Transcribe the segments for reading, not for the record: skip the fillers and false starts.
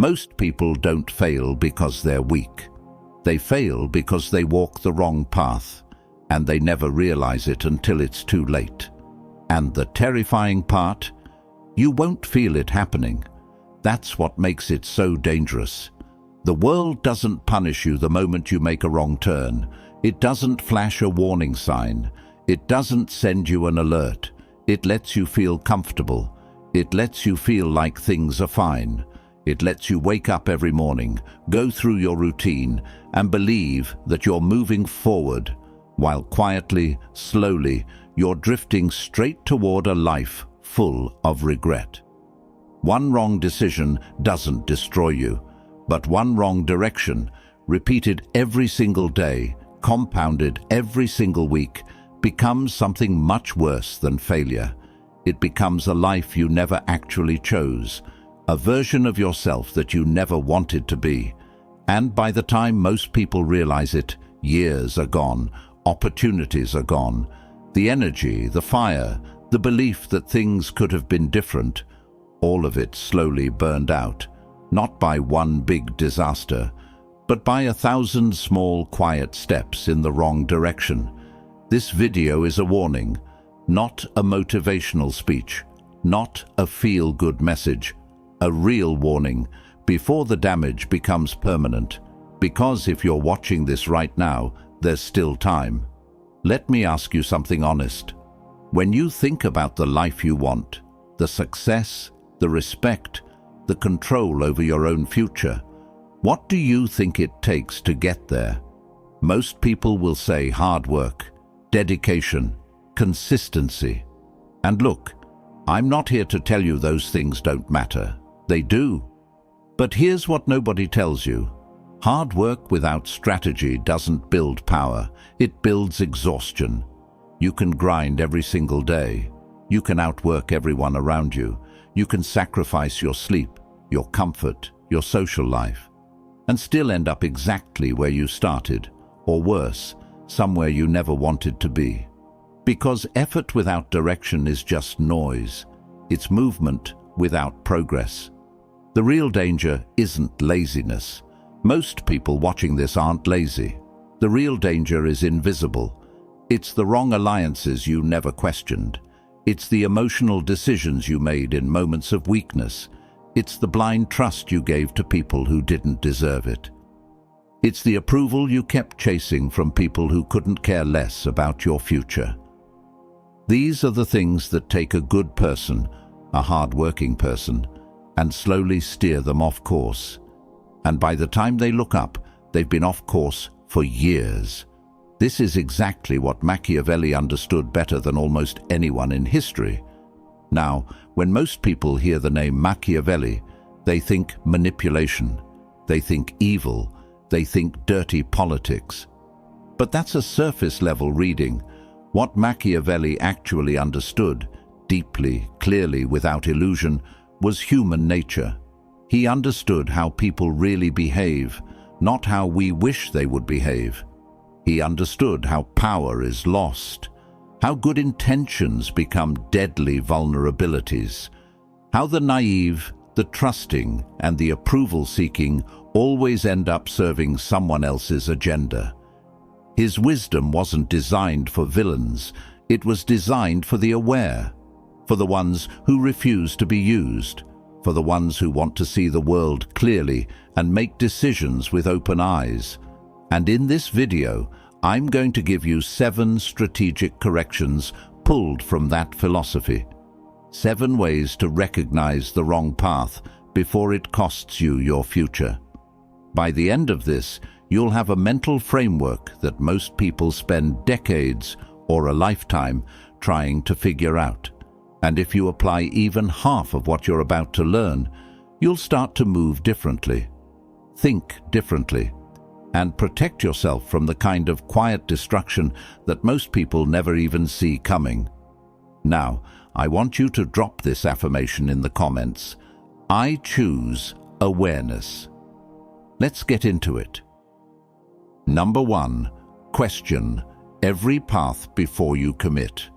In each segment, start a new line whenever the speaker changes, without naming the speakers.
Most people don't fail because they're weak. They fail because they walk the wrong path, and they never realize it until it's too late. And the terrifying part? You won't feel it happening. That's what makes it so dangerous. The world doesn't punish you the moment you make a wrong turn. It doesn't flash a warning sign. It doesn't send you an alert. It lets you feel comfortable. It lets you feel like things are fine. It lets you wake up every morning, go through your routine, and believe that you're moving forward, while quietly, slowly, you're drifting straight toward a life full of regret. One wrong decision doesn't destroy you, but one wrong direction, repeated every single day, compounded every single week, becomes something much worse than failure. It becomes a life you never actually chose, a version of yourself that you never wanted to be. And by the time most people realize it, years are gone, opportunities are gone. The energy, the fire, the belief that things could have been different, all of it slowly burned out, not by one big disaster, but by 1,000 small, quiet steps in the wrong direction. This video is a warning, not a motivational speech, not a feel-good message, a real warning before the damage becomes permanent. Because if you're watching this right now, there's still time. Let me ask you something honest. When you think about the life you want, the success, the respect, the control over your own future, what do you think it takes to get there? Most people will say hard work, dedication, consistency. And look, I'm not here to tell you those things don't matter. They do. But here's what nobody tells you. Hard work without strategy doesn't build power, it builds exhaustion. You can grind every single day. You can outwork everyone around you. You can sacrifice your sleep, your comfort, your social life, and still end up exactly where you started, or worse, somewhere you never wanted to be. Because effort without direction is just noise. It's movement without progress. The real danger isn't laziness. Most people watching this aren't lazy. The real danger is invisible. It's the wrong alliances you never questioned. It's the emotional decisions you made in moments of weakness. It's the blind trust you gave to people who didn't deserve it. It's the approval you kept chasing from people who couldn't care less about your future. These are the things that take a good person, a hard-working person, and slowly steer them off course. And by the time they look up, they've been off course for years. This is exactly what Machiavelli understood better than almost anyone in history. Now, when most people hear the name Machiavelli, they think manipulation, they think evil, they think dirty politics. But that's a surface-level reading. What Machiavelli actually understood, deeply, clearly, without illusion, was human nature. He understood how people really behave, not how we wish they would behave. He understood how power is lost, how good intentions become deadly vulnerabilities, how the naive, the trusting, and the approval-seeking always end up serving someone else's agenda. His wisdom wasn't designed for villains, it was designed for the aware, for the ones who refuse to be used, for the ones who want to see the world clearly and make decisions with open eyes. And in this video, I'm going to give you 7 strategic corrections pulled from that philosophy. 7 ways to recognize the wrong path before it costs you your future. By the end of this, you'll have a mental framework that most people spend decades or a lifetime trying to figure out. And if you apply even half of what you're about to learn, you'll start to move differently, think differently, and protect yourself from the kind of quiet destruction that most people never even see coming. Now, I want you to drop this affirmation in the comments. I choose awareness. Let's get into it. Number 1, question every path before you commit.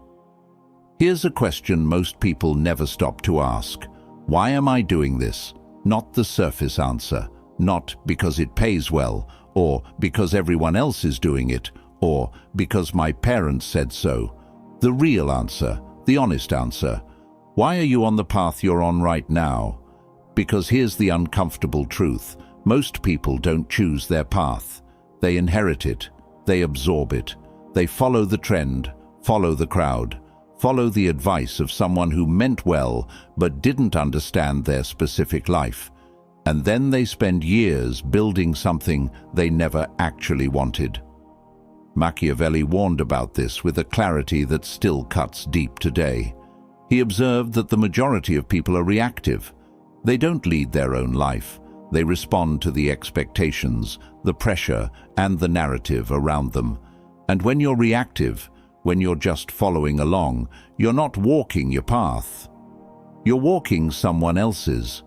Here's a question most people never stop to ask. Why am I doing this? not the surface answer, not because it pays well, or because everyone else is doing it, or because my parents said so. The real answer, the honest answer. Why are you on the path you're on right now? Because here's the uncomfortable truth. Most people don't choose their path. They inherit it. They absorb it. They follow the trend, follow the crowd, follow the advice of someone who meant well but didn't understand their specific life. And then they spend years building something they never actually wanted. Machiavelli warned about this with a clarity that still cuts deep today. He observed that the majority of people are reactive. They don't lead their own life. They respond to the expectations, the pressure, and the narrative around them. And when you're reactive, when you're just following along, you're not walking your path. You're walking someone else's.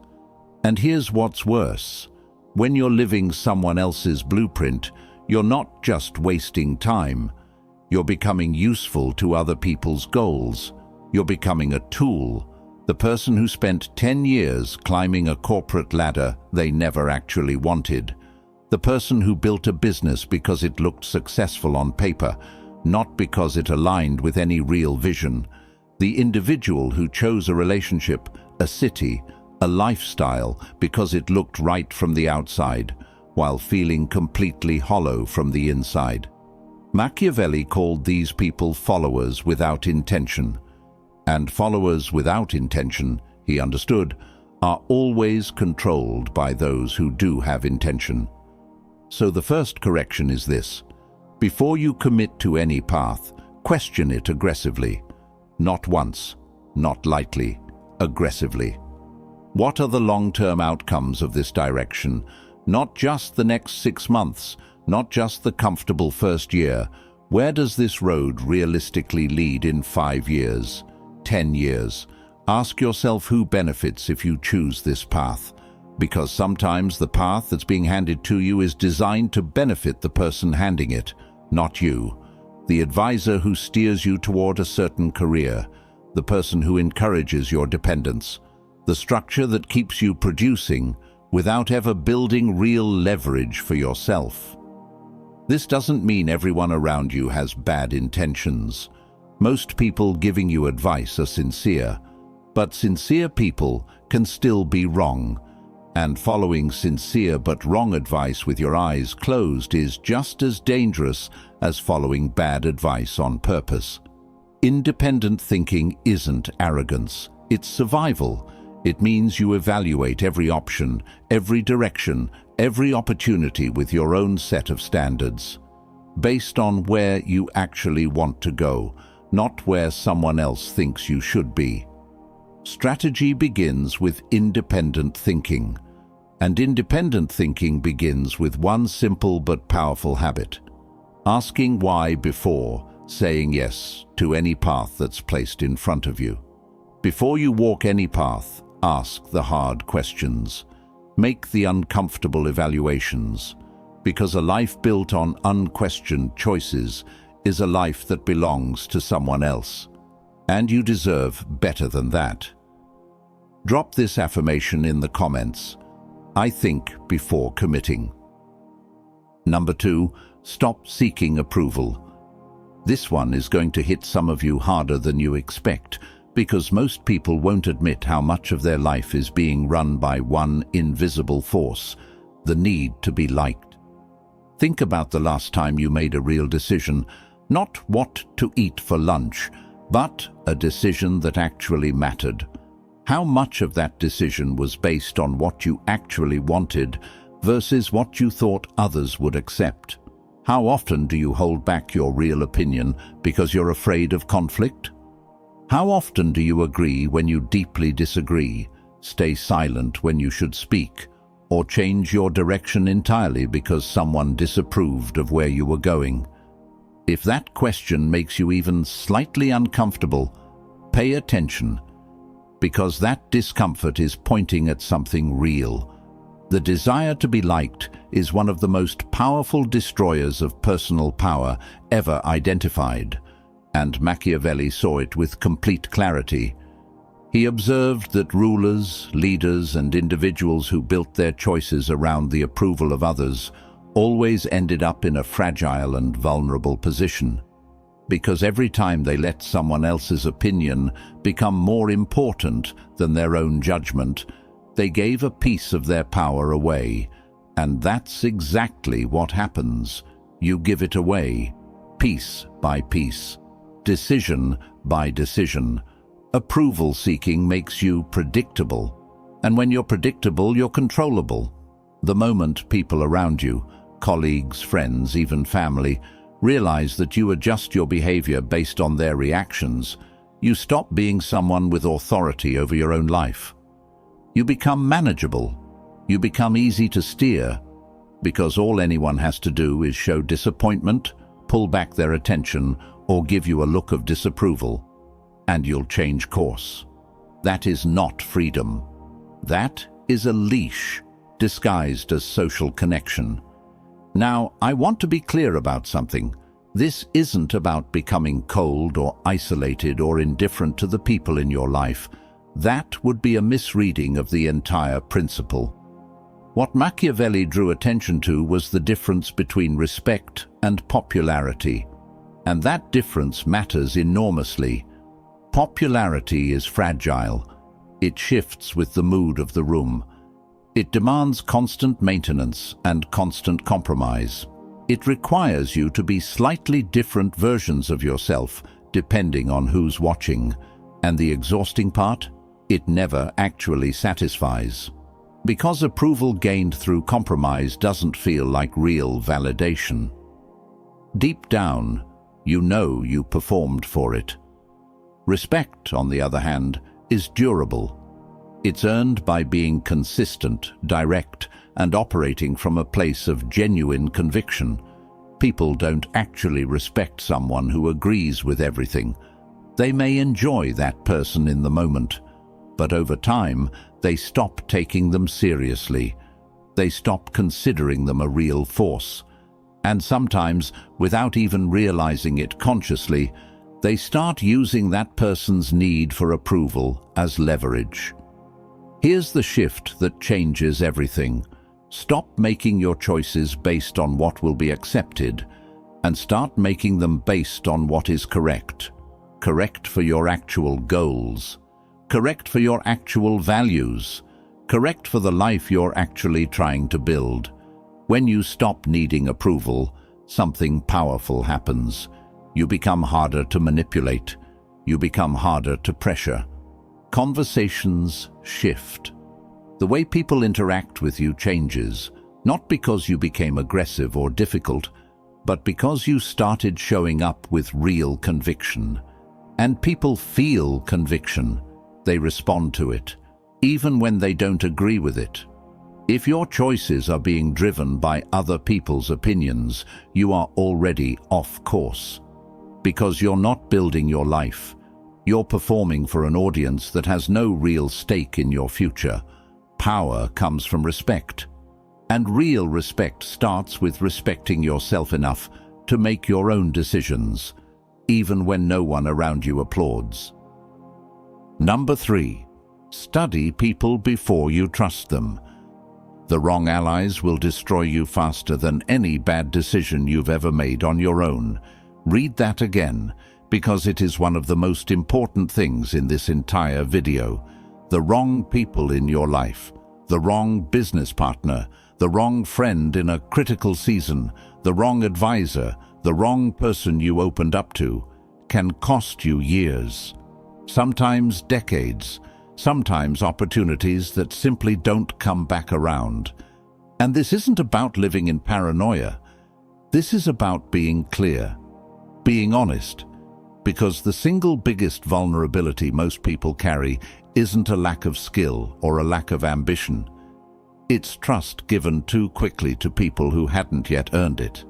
And here's what's worse. When you're living someone else's blueprint, you're not just wasting time. You're becoming useful to other people's goals. You're becoming a tool. The person who spent 10 years climbing a corporate ladder they never actually wanted. The person who built a business because it looked successful on paper, not because it aligned with any real vision. The individual who chose a relationship, a city, a lifestyle because it looked right from the outside, while feeling completely hollow from the inside. Machiavelli called these people followers without intention. And followers without intention, he understood, are always controlled by those who do have intention. So the first correction is this. Before you commit to any path, question it aggressively. Not once, not lightly, aggressively. What are the long-term outcomes of this direction? Not just the next 6 months, not just the comfortable first year. Where does this road realistically lead in 5 years, 10 years? Ask yourself who benefits if you choose this path. Because sometimes the path that's being handed to you is designed to benefit the person handing it, not you. The advisor who steers you toward a certain career, the person who encourages your dependence, the structure that keeps you producing without ever building real leverage for yourself. This doesn't mean everyone around you has bad intentions. Most people giving you advice are sincere, but sincere people can still be wrong. And following sincere but wrong advice with your eyes closed is just as dangerous as following bad advice on purpose. Independent thinking isn't arrogance, it's survival. It means you evaluate every option, every direction, every opportunity with your own set of standards, based on where you actually want to go, not where someone else thinks you should be. Strategy begins with independent thinking. And independent thinking begins with one simple but powerful habit. Asking why before saying yes to any path that's placed in front of you. Before you walk any path, ask the hard questions. Make the uncomfortable evaluations. Because a life built on unquestioned choices is a life that belongs to someone else. And you deserve better than that. Drop this affirmation in the comments. I think before committing. Number 2, stop seeking approval. This one is going to hit some of you harder than you expect, because most people won't admit how much of their life is being run by one invisible force, the need to be liked. Think about the last time you made a real decision, not what to eat for lunch, but a decision that actually mattered. How much of that decision was based on what you actually wanted versus what you thought others would accept? How often do you hold back your real opinion because you're afraid of conflict? How often do you agree when you deeply disagree, stay silent when you should speak, or change your direction entirely because someone disapproved of where you were going? If that question makes you even slightly uncomfortable, pay attention. Because that discomfort is pointing at something real. The desire to be liked is one of the most powerful destroyers of personal power ever identified, and Machiavelli saw it with complete clarity. He observed that rulers, leaders, and individuals who built their choices around the approval of others always ended up in a fragile and vulnerable position, because every time they let someone else's opinion become more important than their own judgment, they gave a piece of their power away. And that's exactly what happens. You give it away, piece by piece, decision by decision. Approval seeking makes you predictable. And when you're predictable, you're controllable. The moment people around you, colleagues, friends, even family, realize that you adjust your behavior based on their reactions, you stop being someone with authority over your own life. You become manageable. You become easy to steer, because all anyone has to do is show disappointment, pull back their attention, or give you a look of disapproval, and you'll change course. That is not freedom. That is a leash disguised as social connection. Now, I want to be clear about something. This isn't about becoming cold or isolated or indifferent to the people in your life. That would be a misreading of the entire principle. What Machiavelli drew attention to was the difference between respect and popularity. And that difference matters enormously. Popularity is fragile. It shifts with the mood of the room. It demands constant maintenance and constant compromise. It requires you to be slightly different versions of yourself, depending on who's watching. And the exhausting part? It never actually satisfies. Because approval gained through compromise doesn't feel like real validation. Deep down, you know you performed for it. Respect, on the other hand, is durable. It's earned by being consistent, direct, and operating from a place of genuine conviction. People don't actually respect someone who agrees with everything. They may enjoy that person in the moment, but over time, they stop taking them seriously. They stop considering them a real force. And sometimes, without even realizing it consciously, they start using that person's need for approval as leverage. Here's the shift that changes everything. Stop making your choices based on what will be accepted, and start making them based on what is correct. Correct for your actual goals. Correct for your actual values. Correct for the life you're actually trying to build. When you stop needing approval, something powerful happens. You become harder to manipulate. You become harder to pressure. Conversations shift. The way people interact with you changes, not because you became aggressive or difficult, but because you started showing up with real conviction. And people feel conviction. They respond to it, even when they don't agree with it. If your choices are being driven by other people's opinions, you are already off course. Because you're not building your life. You're performing for an audience that has no real stake in your future. Power comes from respect. And real respect starts with respecting yourself enough to make your own decisions, even when no one around you applauds. Number 3. Study people before you trust them. The wrong allies will destroy you faster than any bad decision you've ever made on your own. Read that again, because it is one of the most important things in this entire video. The wrong people in your life, the wrong business partner, the wrong friend in a critical season, the wrong advisor, the wrong person you opened up to, can cost you years. Sometimes decades, sometimes opportunities that simply don't come back around. And this isn't about living in paranoia. This is about being clear, being honest, because the single biggest vulnerability most people carry isn't a lack of skill or a lack of ambition. It's trust given too quickly to people who hadn't yet earned it.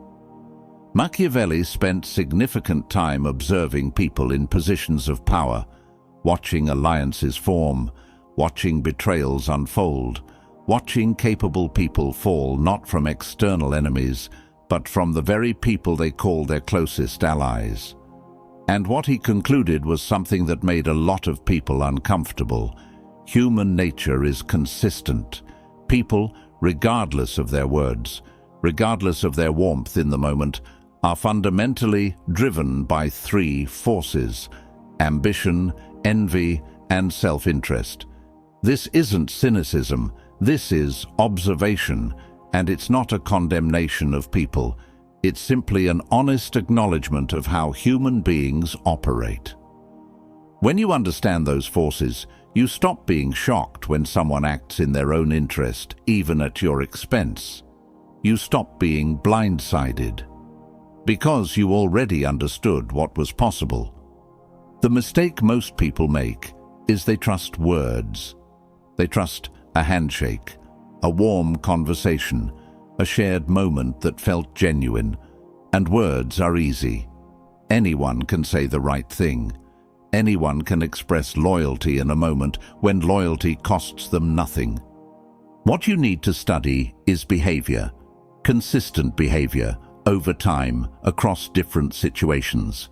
Machiavelli spent significant time observing people in positions of power, watching alliances form, watching betrayals unfold, watching capable people fall not from external enemies, but from the very people they call their closest allies. And what he concluded was something that made a lot of people uncomfortable. Human nature is consistent. People, regardless of their words, regardless of their warmth in the moment, are fundamentally driven by three forces: ambition, envy, and self-interest. This isn't cynicism, this is observation, and it's not a condemnation of people. It's simply an honest acknowledgement of how human beings operate. When you understand those forces, you stop being shocked when someone acts in their own interest, even at your expense. You stop being blindsided, because you already understood what was possible. The mistake most people make is they trust words. They trust a handshake, a warm conversation, a shared moment that felt genuine. And words are easy. Anyone can say the right thing. Anyone can express loyalty in a moment when loyalty costs them nothing. What you need to study is behavior, consistent behavior, over time, across different situations.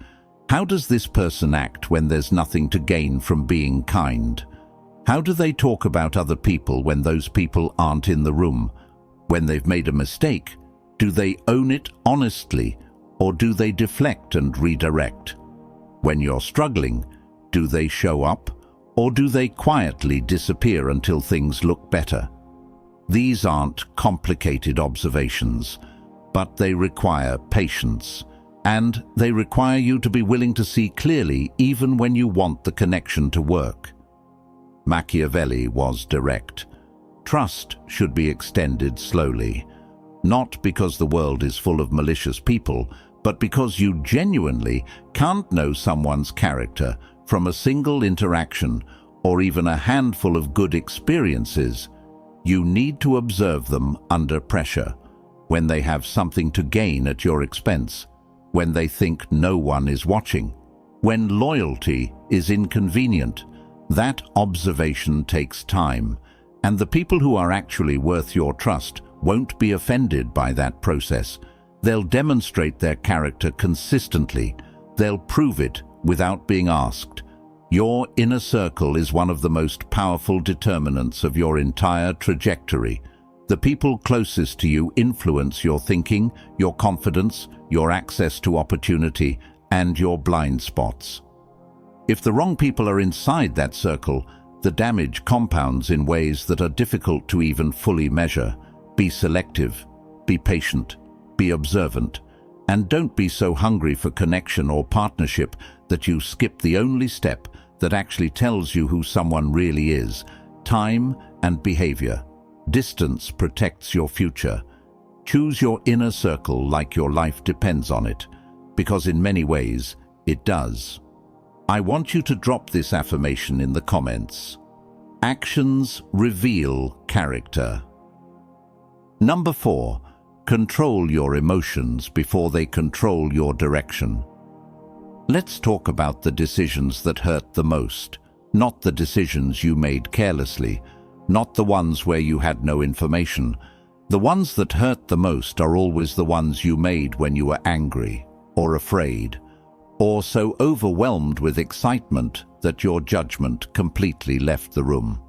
How does this person act when there's nothing to gain from being kind? How do they talk about other people when those people aren't in the room? When they've made a mistake, do they own it honestly, or do they deflect and redirect? When you're struggling, do they show up, or do they quietly disappear until things look better? These aren't complicated observations, but they require patience, and they require you to be willing to see clearly even when you want the connection to work. Machiavelli was direct. Trust should be extended slowly, not because the world is full of malicious people, but because you genuinely can't know someone's character from a single interaction or even a handful of good experiences. You need to observe them under pressure, when they have something to gain at your expense, when they think no one is watching, when loyalty is inconvenient. That observation takes time, and the people who are actually worth your trust won't be offended by that process. They'll demonstrate their character consistently. They'll prove it without being asked. Your inner circle is one of the most powerful determinants of your entire trajectory. The people closest to you influence your thinking, your confidence, your access to opportunity, and your blind spots. If the wrong people are inside that circle, the damage compounds in ways that are difficult to even fully measure. Be selective, be patient, be observant, and don't be so hungry for connection or partnership that you skip the only step that actually tells you who someone really is: time and behavior. Distance protects your future. Choose your inner circle like your life depends on it, because in many ways, it does. I want you to drop this affirmation in the comments. Actions reveal character. Number 4. Control your emotions before they control your direction. Let's talk about the decisions that hurt the most, not the decisions you made carelessly, not the ones where you had no information. The ones that hurt the most are always the ones you made when you were angry, or afraid, or so overwhelmed with excitement that your judgment completely left the room.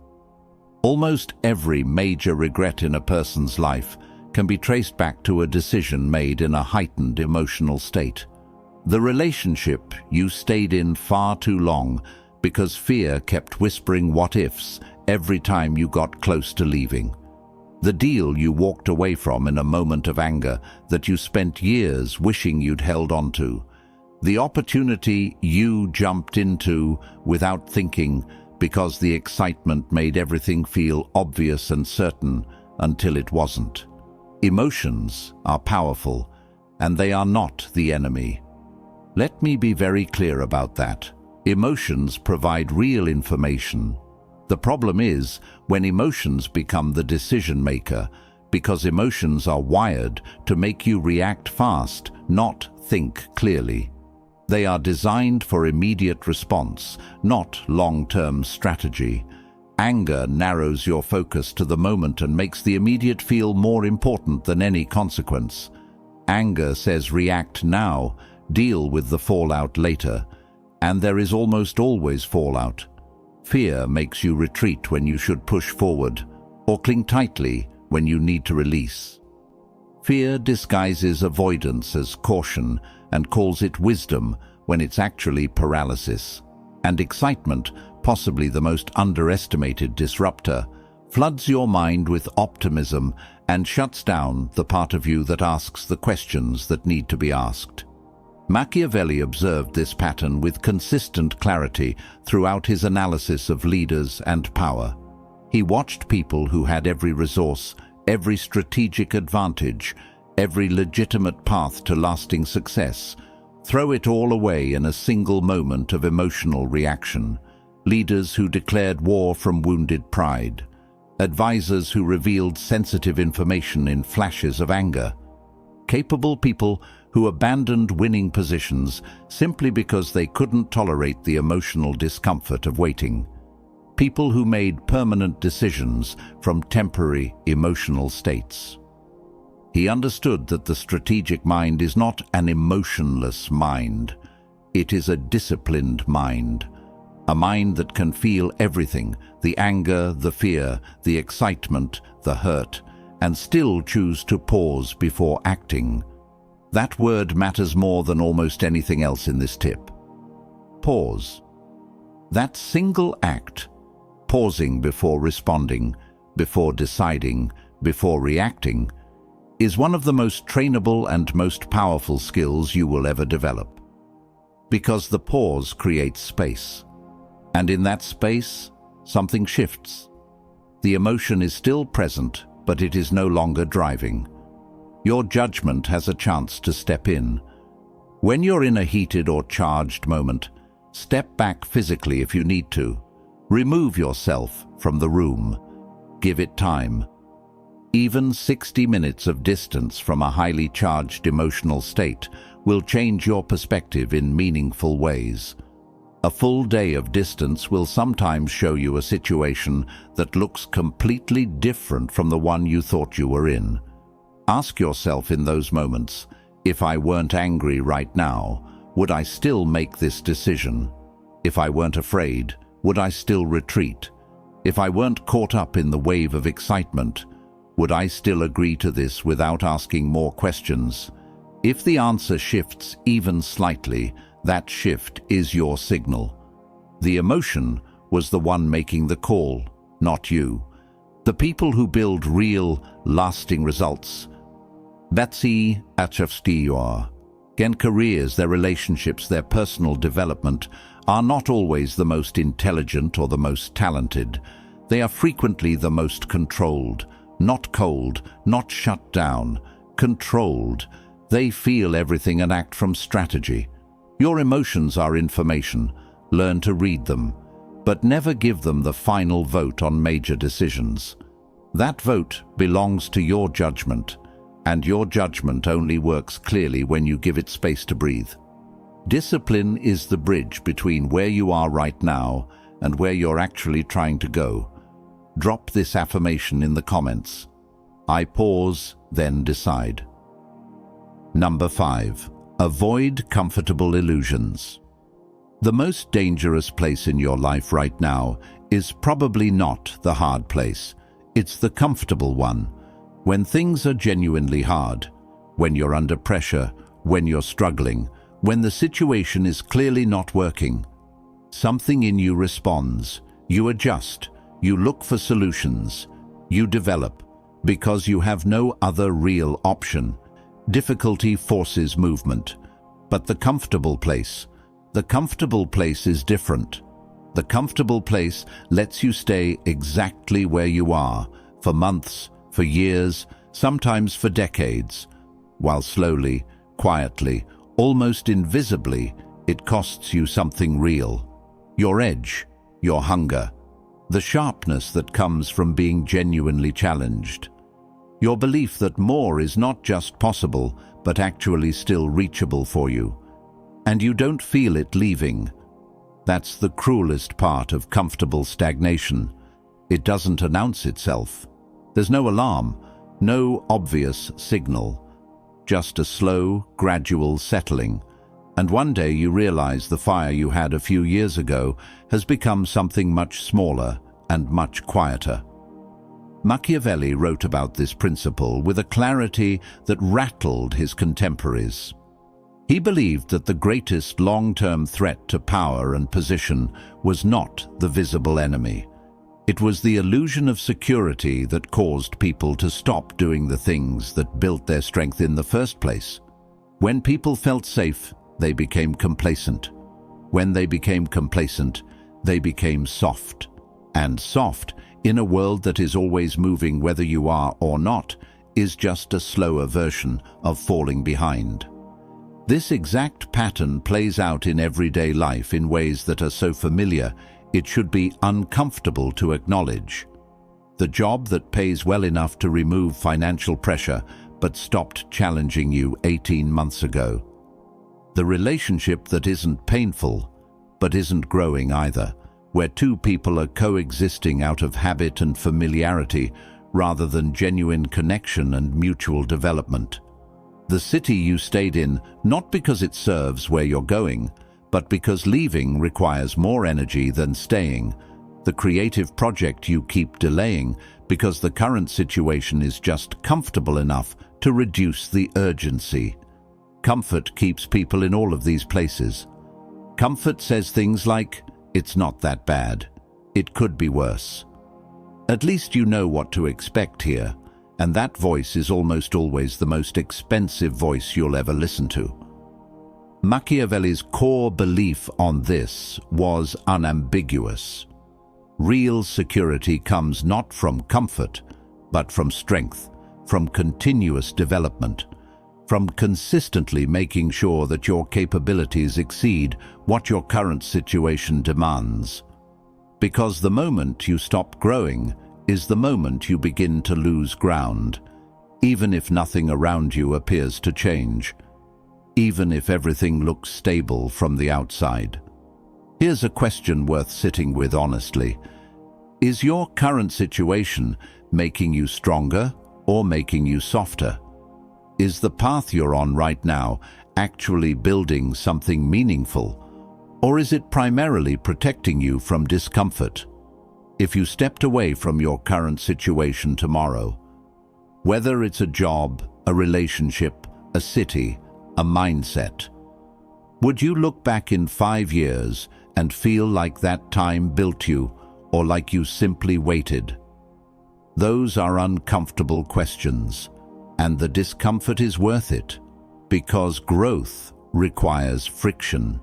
Almost every major regret in a person's life can be traced back to a decision made in a heightened emotional state. The relationship you stayed in far too long because fear kept whispering what-ifs every time you got close to leaving. The deal you walked away from in a moment of anger that you spent years wishing you'd held on to. The opportunity you jumped into without thinking because the excitement made everything feel obvious and certain until it wasn't. Emotions are powerful, and they are not the enemy. Let me be very clear about that. Emotions provide real information. The problem is when emotions become the decision maker, because emotions are wired to make you react fast, not think clearly. They are designed for immediate response, not long-term strategy. Anger narrows your focus to the moment and makes the immediate feel more important than any consequence. Anger says react now, deal with the fallout later. and there is almost always fallout. Fear makes you retreat when you should push forward, or cling tightly when you need to release. Fear disguises avoidance as caution and calls it wisdom when it's actually paralysis. And excitement, possibly the most underestimated disruptor, floods your mind with optimism and shuts down the part of you that asks the questions that need to be asked. Machiavelli observed this pattern with consistent clarity throughout his analysis of leaders and power. He watched people who had every resource, every strategic advantage, every legitimate path to lasting success, throw it all away in a single moment of emotional reaction. Leaders who declared war from wounded pride. Advisors who revealed sensitive information in flashes of anger. Capable people who abandoned winning positions simply because they couldn't tolerate the emotional discomfort of waiting. People who made permanent decisions from temporary emotional states. He understood that the strategic mind is not an emotionless mind. It is a disciplined mind. A mind that can feel everything, the anger, the fear, the excitement, the hurt, and still choose to pause before acting. That word matters more than almost anything else in this tip. Pause. That single act, pausing before responding, before deciding, before reacting, is one of the most trainable and most powerful skills you will ever develop. Because the pause creates space. And in that space, something shifts. The emotion is still present, but it is no longer driving. Your judgment has a chance to step in. When you're in a heated or charged moment, step back physically if you need to. Remove yourself from the room. Give it time. Even 60 minutes of distance from a highly charged emotional state will change your perspective in meaningful ways. A full day of distance will sometimes show you a situation that looks completely different from the one you thought you were in. Ask yourself in those moments, if I weren't angry right now, would I still make this decision? If I weren't afraid, would I still retreat? If I weren't caught up in the wave of excitement, would I still agree to this without asking more questions? If the answer shifts even slightly, that shift is your signal. The emotion was the one making the call, not you. The people who build real, lasting results, Betsy Achevstior, careers, their relationships, their personal development, are not always the most intelligent or the most talented. They are frequently the most controlled, not cold, not shut down, controlled. They feel everything and act from strategy. Your emotions are information. Learn to read them, but never give them the final vote on major decisions. That vote belongs to your judgment, and your judgment only works clearly when you give it space to breathe. Discipline is the bridge between where you are right now and where you're actually trying to go. Drop this affirmation in the comments. I pause, then decide. Number 5. Avoid comfortable illusions. The most dangerous place in your life right now is probably not the hard place. It's the comfortable one. When things are genuinely hard, when you're under pressure, when you're struggling, when the situation is clearly not working, something in you responds. You adjust. You look for solutions. You develop, because you have no other real option. Difficulty forces movement. But the comfortable place is different. The comfortable place lets you stay exactly where you are, for months, for years, sometimes for decades, while slowly, quietly, almost invisibly, it costs you something real. Your edge, your hunger, the sharpness that comes from being genuinely challenged. Your belief that more is not just possible, but actually still reachable for you. And you don't feel it leaving. That's the cruelest part of comfortable stagnation. It doesn't announce itself. There's no alarm, no obvious signal, just a slow, gradual settling. And one day you realize the fire you had a few years ago has become something much smaller and much quieter. Machiavelli wrote about this principle with a clarity that rattled his contemporaries. He believed that the greatest long-term threat to power and position was not the visible enemy. It was the illusion of security that caused people to stop doing the things that built their strength in the first place. When people felt safe, they became complacent. When they became complacent, they became soft. And soft, in a world that is always moving whether you are or not, is just a slower version of falling behind. This exact pattern plays out in everyday life in ways that are so familiar it should be uncomfortable to acknowledge. The job that pays well enough to remove financial pressure but stopped challenging you 18 months ago. The relationship that isn't painful but isn't growing either, where two people are coexisting out of habit and familiarity rather than genuine connection and mutual development. The city you stayed in, not because it serves where you're going, but because leaving requires more energy than staying. The creative project you keep delaying because the current situation is just comfortable enough to reduce the urgency. Comfort keeps people in all of these places. Comfort says things like, "It's not that bad. It could be worse." At least you know what to expect here, and that voice is almost always the most expensive voice you'll ever listen to. Machiavelli's core belief on this was unambiguous. Real security comes not from comfort, but from strength, from continuous development, from consistently making sure that your capabilities exceed what your current situation demands. Because the moment you stop growing is the moment you begin to lose ground, even if nothing around you appears to change, even if everything looks stable from the outside. Here's a question worth sitting with honestly. Is your current situation making you stronger or making you softer? Is the path you're on right now actually building something meaningful, or is it primarily protecting you from discomfort? If you stepped away from your current situation tomorrow, whether it's a job, a relationship, a city, a mindset, would you look back in 5 years and feel like that time built you, or like you simply waited? Those are uncomfortable questions, and the discomfort is worth it, because growth requires friction.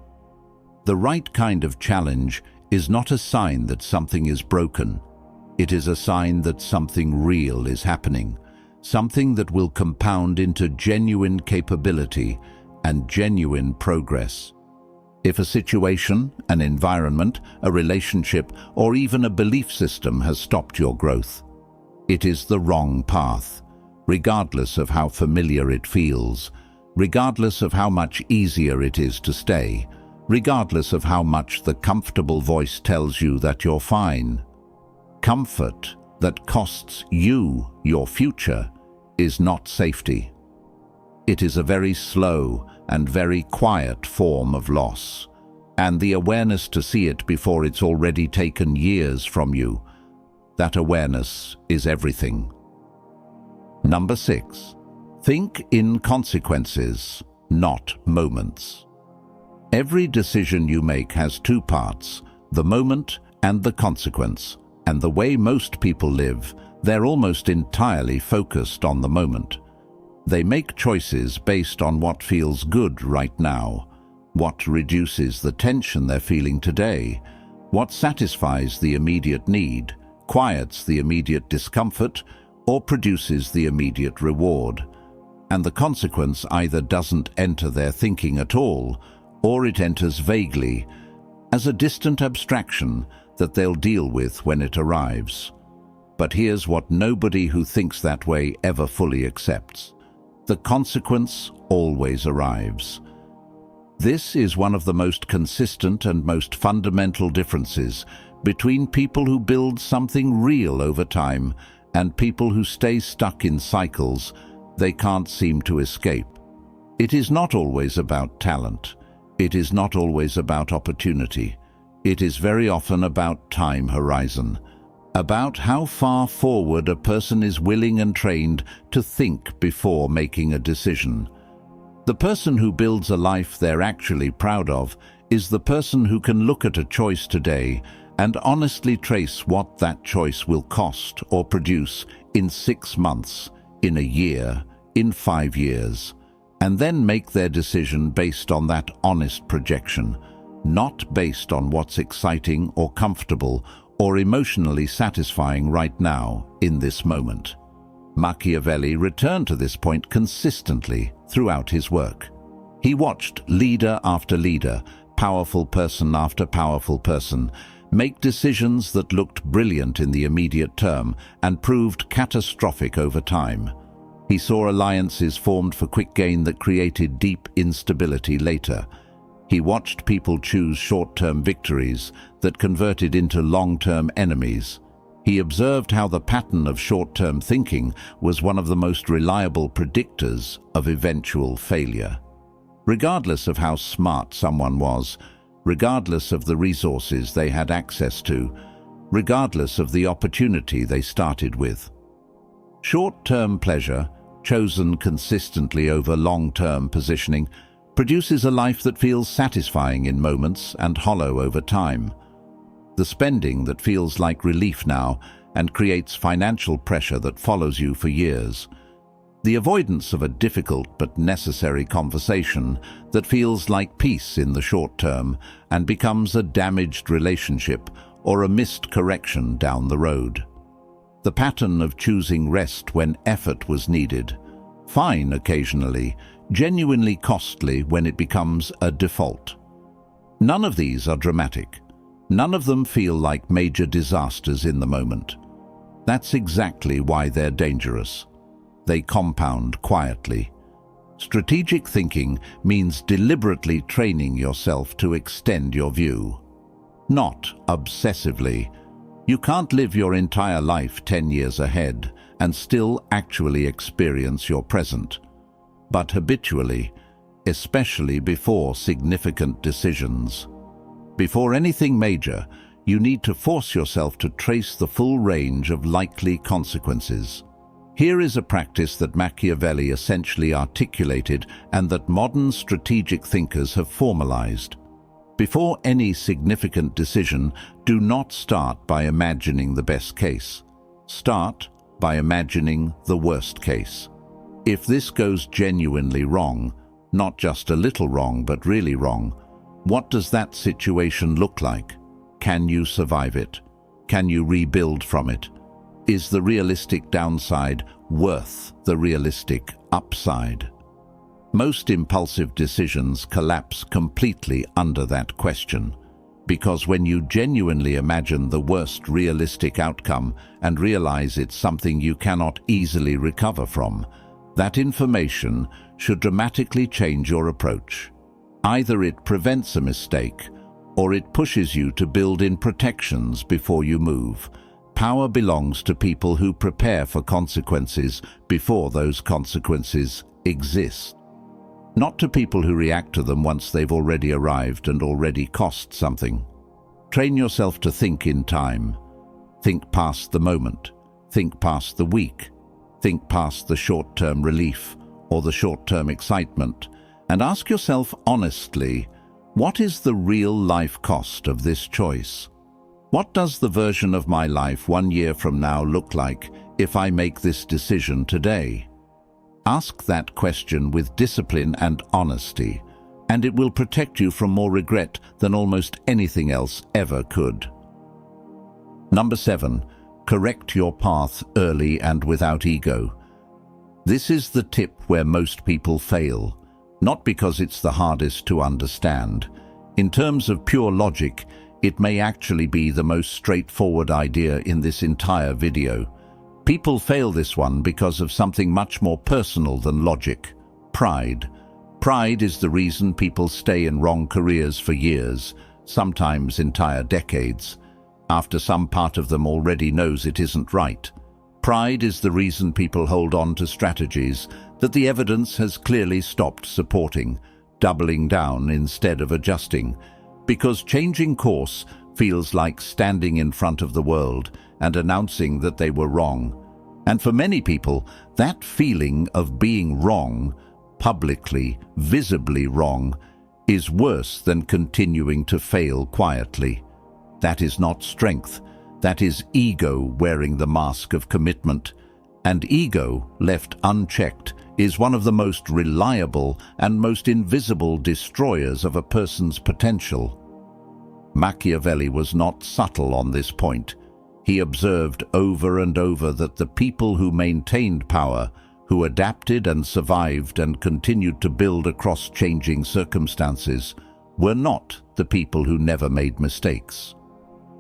The right kind of challenge is not a sign that something is broken. It is a sign that something real is happening, something that will compound into genuine capability and genuine progress. If a situation, an environment, a relationship, or even a belief system has stopped your growth, it is the wrong path, regardless of how familiar it feels, regardless of how much easier it is to stay, regardless of how much the comfortable voice tells you that you're fine. Comfort that costs you your future is not safety. It is a very slow and very quiet form of loss, and the awareness to see it before it's already taken years from you, that awareness is everything. Number 6. Think in consequences, not moments. Every decision you make has two parts, the moment and the consequence, and the way most people live, they're almost entirely focused on the moment. They make choices based on what feels good right now, what reduces the tension they're feeling today, what satisfies the immediate need, quiets the immediate discomfort, or produces the immediate reward. And the consequence either doesn't enter their thinking at all, or it enters vaguely, as a distant abstraction that they'll deal with when it arrives. But here's what nobody who thinks that way ever fully accepts. The consequence always arrives. This is one of the most consistent and most fundamental differences between people who build something real over time and people who stay stuck in cycles they can't seem to escape. It is not always about talent. It is not always about opportunity. It is very often about time horizon, about how far forward a person is willing and trained to think before making a decision. The person who builds a life they're actually proud of is the person who can look at a choice today and honestly trace what that choice will cost or produce in 6 months, in a year, in 5 years, and then make their decision based on that honest projection, not based on what's exciting or comfortable or emotionally satisfying right now in this moment. Machiavelli returned to this point consistently throughout his work. He watched leader after leader, powerful person after powerful person, make decisions that looked brilliant in the immediate term and proved catastrophic over time. He saw alliances formed for quick gain that created deep instability later. He watched people choose short-term victories that converted into long-term enemies. He observed how the pattern of short-term thinking was one of the most reliable predictors of eventual failure. Regardless of how smart someone was, regardless of the resources they had access to, regardless of the opportunity they started with. Short-term pleasure, chosen consistently over long-term positioning, produces a life that feels satisfying in moments and hollow over time. The spending that feels like relief now and creates financial pressure that follows you for years. The avoidance of a difficult but necessary conversation that feels like peace in the short term and becomes a damaged relationship or a missed correction down the road. The pattern of choosing rest when effort was needed, fine occasionally, genuinely costly when it becomes a default. None of these are dramatic. None of them feel like major disasters in the moment. That's exactly why they're dangerous. They compound quietly. Strategic thinking means deliberately training yourself to extend your view. Not obsessively. You can't live your entire life 10 years ahead and still actually experience your present. But habitually, especially before significant decisions. Before anything major, you need to force yourself to trace the full range of likely consequences. Here is a practice that Machiavelli essentially articulated and that modern strategic thinkers have formalized. Before any significant decision, do not start by imagining the best case. Start by imagining the worst case. If this goes genuinely wrong, not just a little wrong but really wrong, what does that situation look like? Can you survive it? Can you rebuild from it? Is the realistic downside worth the realistic upside? Most impulsive decisions collapse completely under that question, because when you genuinely imagine the worst realistic outcome and realize it's something you cannot easily recover from, that information should dramatically change your approach. Either it prevents a mistake, or it pushes you to build in protections before you move. Power belongs to people who prepare for consequences before those consequences exist. Not to people who react to them once they've already arrived and already cost something. Train yourself to think in time. Think past the moment. Think past the week. Think past the short-term relief or the short-term excitement, and ask yourself honestly, what is the real life cost of this choice? What does the version of my life 1 year from now look like if I make this decision today? Ask that question with discipline and honesty, and it will protect you from more regret than almost anything else ever could. Number 7. Correct your path early and without ego. This is the tip where most people fail, not because it's the hardest to understand. In terms of pure logic, it may actually be the most straightforward idea in this entire video. People fail this one because of something much more personal than logic: pride. Pride is the reason people stay in wrong careers for years, sometimes entire decades, after some part of them already knows it isn't right. Pride is the reason people hold on to strategies that the evidence has clearly stopped supporting, doubling down instead of adjusting, because changing course feels like standing in front of the world and announcing that they were wrong. And for many people, that feeling of being wrong, publicly, visibly wrong, is worse than continuing to fail quietly. That is not strength. That is ego wearing the mask of commitment. And ego, left unchecked, is one of the most reliable and most invisible destroyers of a person's potential. Machiavelli was not subtle on this point. He observed over and over that the people who maintained power, who adapted and survived and continued to build across changing circumstances, were not the people who never made mistakes.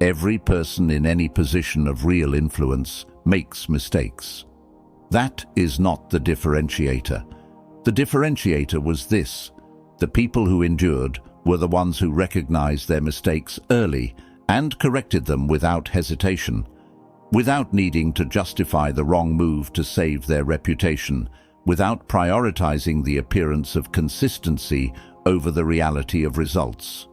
Every person in any position of real influence makes mistakes. That is not the differentiator. The differentiator was this: the people who endured were the ones who recognized their mistakes early and corrected them without hesitation, without needing to justify the wrong move to save their reputation, without prioritizing the appearance of consistency over the reality of results.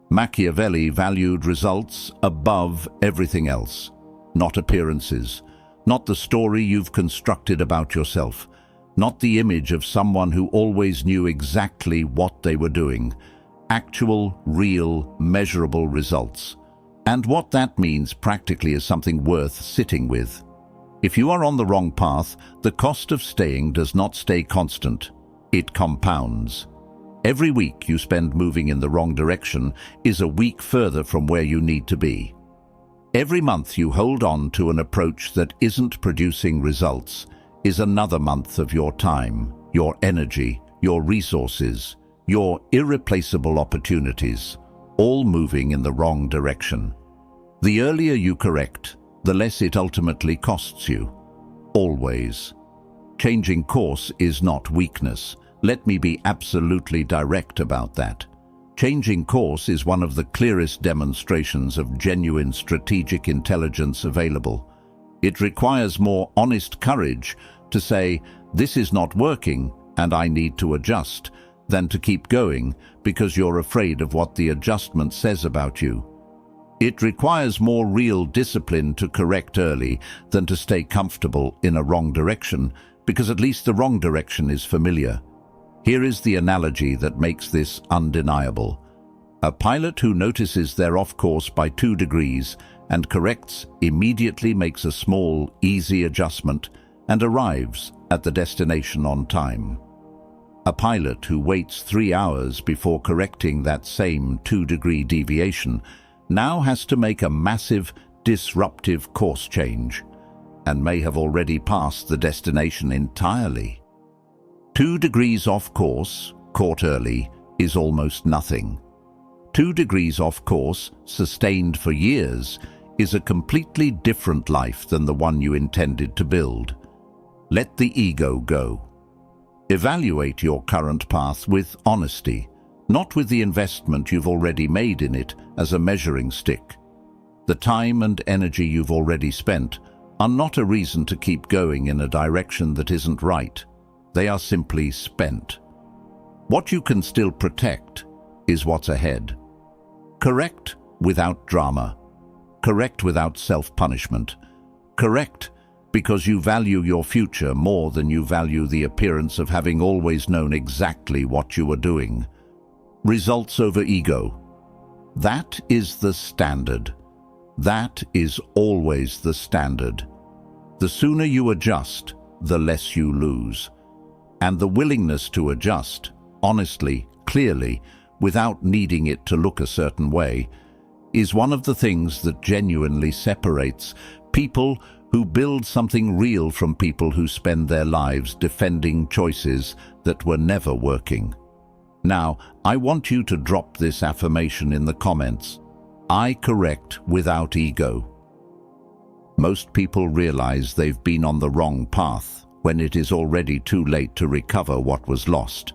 Machiavelli valued results above everything else, not appearances, not the story you've constructed about yourself, not the image of someone who always knew exactly what they were doing. Actual, real, measurable results. And what that means practically is something worth sitting with. If you are on the wrong path, the cost of staying does not stay constant. It compounds. Every week you spend moving in the wrong direction is a week further from where you need to be. Every month you hold on to an approach that isn't producing results is another month of your time, your energy, your resources, your irreplaceable opportunities, all moving in the wrong direction. The earlier you correct, the less it ultimately costs you. Always. Changing course is not weakness. Let me be absolutely direct about that. Changing course is one of the clearest demonstrations of genuine strategic intelligence available. It requires more honest courage to say, "This is not working and I need to adjust," than to keep going because you're afraid of what the adjustment says about you. It requires more real discipline to correct early than to stay comfortable in a wrong direction, because at least the wrong direction is familiar. Here is the analogy that makes this undeniable. A pilot who notices they're off course by 2 degrees and corrects immediately makes a small, easy adjustment and arrives at the destination on time. A pilot who waits 3 hours before correcting that same 2-degree deviation now has to make a massive, disruptive course change, and may have already passed the destination entirely. 2 degrees off course, caught early, is almost nothing. 2 degrees off course, sustained for years, is a completely different life than the one you intended to build. Let the ego go. Evaluate your current path with honesty, not with the investment you've already made in it as a measuring stick. The time and energy you've already spent are not a reason to keep going in a direction that isn't right. They are simply spent. What you can still protect is what's ahead. Correct without drama. Correct without self-punishment. Correct because you value your future more than you value the appearance of having always known exactly what you were doing. Results over ego. That is the standard. That is always the standard. The sooner you adjust, the less you lose. And the willingness to adjust, honestly, clearly, without needing it to look a certain way, is one of the things that genuinely separates people who build something real from people who spend their lives defending choices that were never working. Now, I want you to drop this affirmation in the comments. I correct without ego. Most people realize they've been on the wrong path when it is already too late to recover what was lost.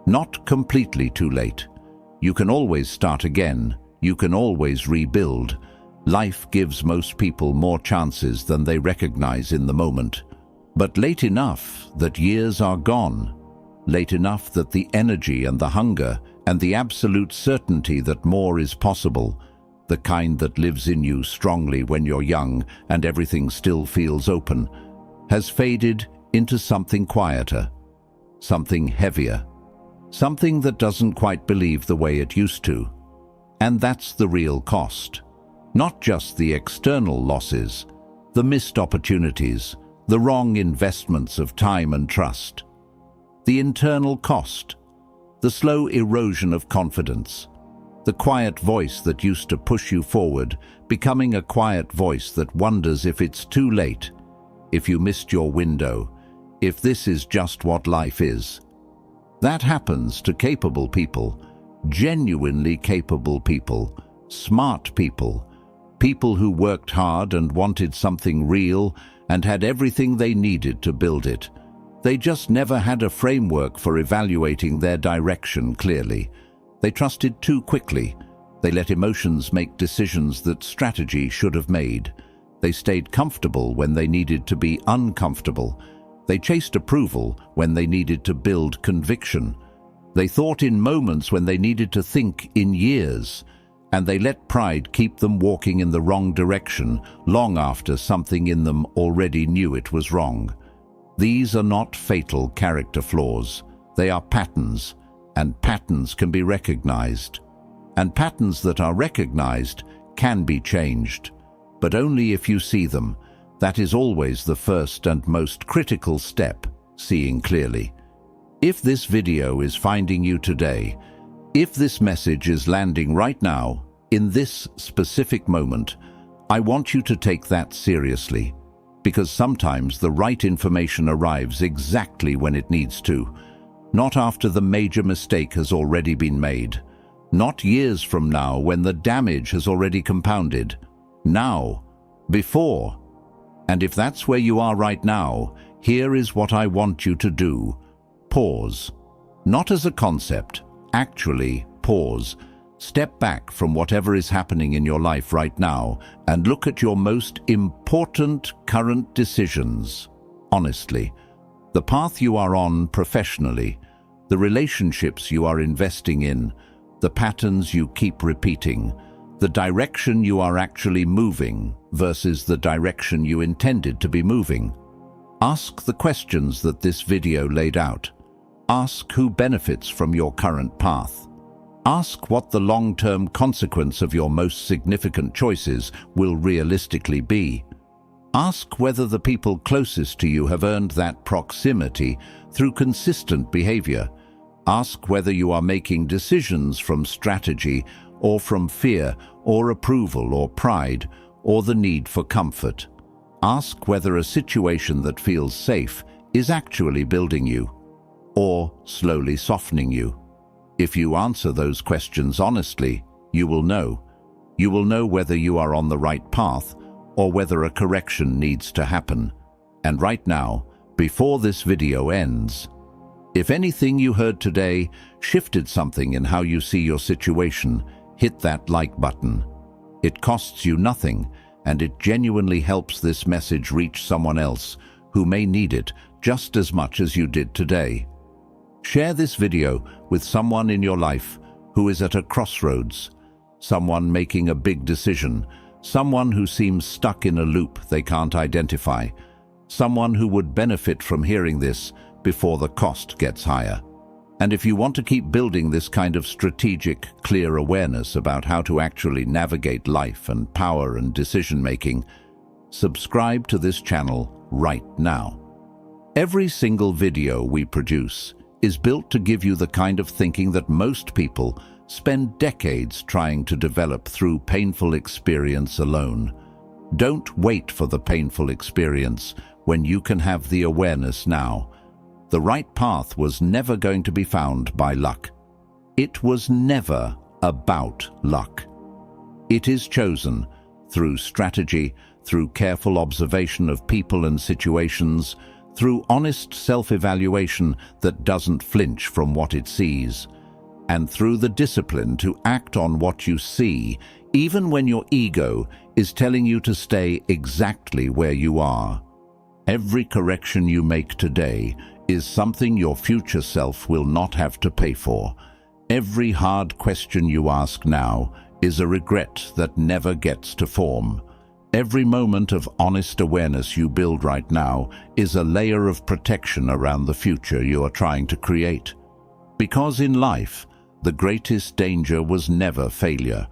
Not completely too late. You can always start again. You can always rebuild. Life gives most people more chances than they recognize in the moment. But late enough that years are gone. late enough that the energy and the hunger and the absolute certainty that more is possible, the kind that lives in you strongly when you're young and everything still feels open, has faded into something quieter, something heavier, something that doesn't quite believe the way it used to. And that's the real cost. Not just the external losses, the missed opportunities, the wrong investments of time and trust. The internal cost, the slow erosion of confidence, the quiet voice that used to push you forward, becoming a quiet voice that wonders if it's too late, if you missed your window, if this is just what life is. That happens to capable people, genuinely capable people, smart people, people who worked hard and wanted something real and had everything they needed to build it. They just never had a framework for evaluating their direction clearly. They trusted too quickly. They let emotions make decisions that strategy should have made. They stayed comfortable when they needed to be uncomfortable. They chased approval when they needed to build conviction. They thought in moments when they needed to think in years. And they let pride keep them walking in the wrong direction long after something in them already knew it was wrong. These are not fatal character flaws. They are patterns, and patterns can be recognized. And patterns that are recognized can be changed, but only if you see them. That is always the first and most critical step, seeing clearly. If this video is finding you today, if this message is landing right now, in this specific moment, I want you to take that seriously, because sometimes the right information arrives exactly when it needs to, not after the major mistake has already been made, not years from now when the damage has already compounded. Now, before. And if that's where you are right now, here is what I want you to do. Pause. Not as a concept, actually pause. Step back from whatever is happening in your life right now and look at your most important current decisions. Honestly, the path you are on professionally, the relationships you are investing in, the patterns you keep repeating, the direction you are actually moving versus the direction you intended to be moving. Ask the questions that this video laid out. Ask who benefits from your current path. Ask what the long-term consequence of your most significant choices will realistically be. Ask whether the people closest to you have earned that proximity through consistent behavior. Ask whether you are making decisions from strategy or from fear or approval or pride or the need for comfort. Ask whether a situation that feels safe is actually building you or slowly softening you. If you answer those questions honestly, you will know. You will know whether you are on the right path or whether a correction needs to happen. And right now, before this video ends, if anything you heard today shifted something in how you see your situation, hit that like button. It costs you nothing, and it genuinely helps this message reach someone else who may need it just as much as you did today. Share this video with someone in your life who is at a crossroads, someone making a big decision, someone who seems stuck in a loop they can't identify, someone who would benefit from hearing this before the cost gets higher. And if you want to keep building this kind of strategic, clear awareness about how to actually navigate life and power and decision-making, subscribe to this channel right now. Every single video we produce is built to give you the kind of thinking that most people spend decades trying to develop through painful experience alone. Don't wait for the painful experience when you can have the awareness now. The right path was never going to be found by luck. It was never about luck. It is chosen through strategy, through careful observation of people and situations, through honest self-evaluation that doesn't flinch from what it sees, and through the discipline to act on what you see, even when your ego is telling you to stay exactly where you are. Every correction you make today is something your future self will not have to pay for. Every hard question you ask now is a regret that never gets to form. Every moment of honest awareness you build right now is a layer of protection around the future you are trying to create. Because in life, the greatest danger was never failure.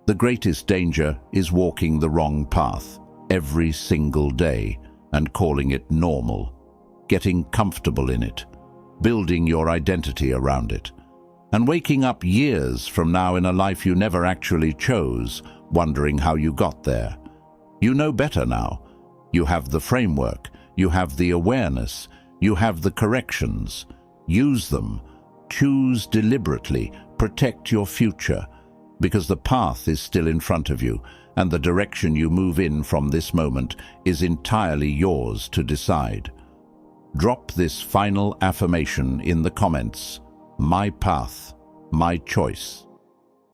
The greatest danger is walking the wrong path every single day and calling it normal, getting comfortable in it, building your identity around it, and waking up years from now in a life you never actually chose, wondering how you got there. You know better now. You have the framework, you have the awareness, you have the corrections. Use them. Choose deliberately. Protect your future, because the path is still in front of you, and the direction you move in from this moment is entirely yours to decide. Drop this final affirmation in the comments. My path, my choice.